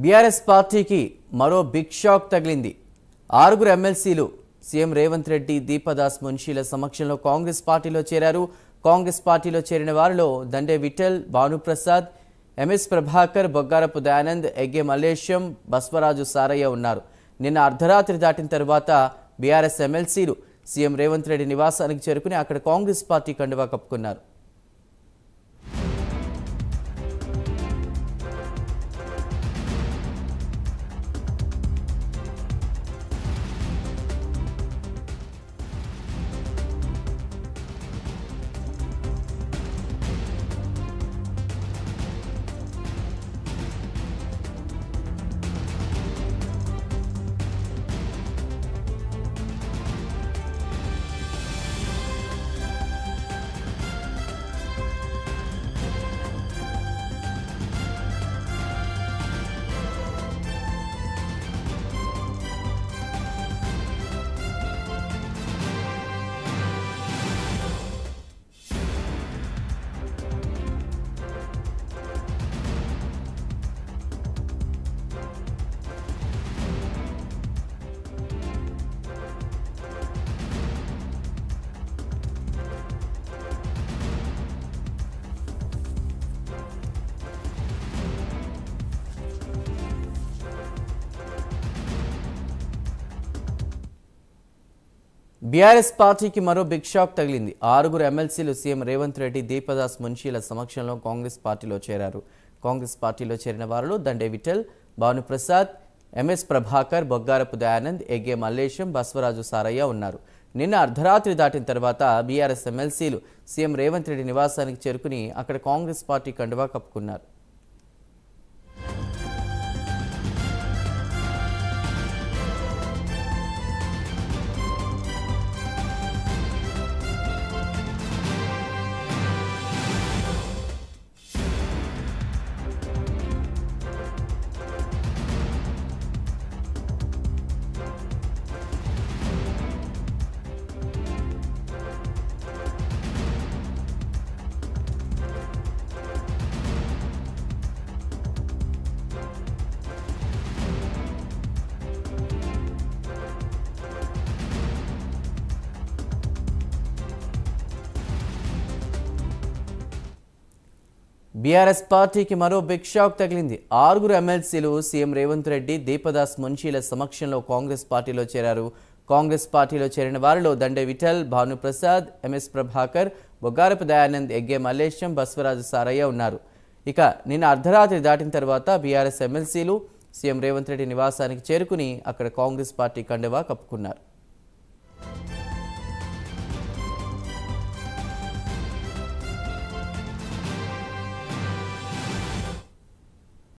BRS పార్టీకి మరో big shock తగిలింది. ఆరుగురు ఎమ్మెల్సీలు సీఎం రేవంత్ రెడ్డి, దీపదాస్ మున్షీల సమక్షంలో కాంగ్రెస్ పార్టీలో చేరారు. కాంగ్రెస్ పార్టీలో చేరిన వారిలో దండే విఠల్, భానుప్రసాద్, ఎంఎస్ ప్రభాకర్, బొగ్గారపు దయానంద్, ఎగ్గే మల్లేశం, బస్వరాజు సారయ్య ఉన్నారు. నిన్న అర్ధరాత్రి దాటిన తర్వాత బీఆర్ఎస్ ఎమ్మెల్సీలు సీఎం రేవంత్ రెడ్డి నివాసానికి చేరుకుని అక్కడ కాంగ్రెస్ పార్టీ కండువా కప్పుకున్నారు. బీఆర్ఎస్ పార్టీకి మరో బిగ్ షాక్ తగిలింది. ఆరుగురు ఎమ్మెల్సీలు సీఎం రేవంత్ రెడ్డి, దీపదాస్ మున్షీల సమక్షంలో కాంగ్రెస్ పార్టీలో చేరారు. కాంగ్రెస్ పార్టీలో చేరిన వారిలో దండే విఠల్, భానుప్రసాద్, ఎంఎస్ ప్రభాకర్, బొగ్గారపు దయానంద్, ఎగ్గే మల్లేశం, బస్వరాజు సారయ్య ఉన్నారు. నిన్న అర్ధరాత్రి దాటిన తర్వాత బీఆర్ఎస్ ఎమ్మెల్సీలు సీఎం రేవంత్ రెడ్డి నివాసానికి చేరుకుని అక్కడ కాంగ్రెస్ పార్టీ కండువా కప్పుకున్నారు. బీఆర్ఎస్ పార్టీకి మరో బిగ్ షాక్ తగిలింది. ఆరుగురు ఎమ్మెల్సీలు సీఎం రేవంత్ రెడ్డి, దీపదాస్ మున్షీల సమక్షంలో కాంగ్రెస్ పార్టీలో చేరారు. కాంగ్రెస్ పార్టీలో చేరిన వారిలో దండే విఠల్, భానుప్రసాద్, ఎంఎస్ ప్రభాకర్, బొగ్గారపు దయానంద్, ఎగ్గే మల్లేశం, బస్వరాజు సారయ్య ఉన్నారు. ఇక నిన్న అర్ధరాత్రి దాటిన తర్వాత బీఆర్ఎస్ ఎమ్మెల్సీలు సీఎం రేవంత్ రెడ్డి నివాసానికి చేరుకుని అక్కడ కాంగ్రెస్ పార్టీ కండువా కప్పుకున్నారు.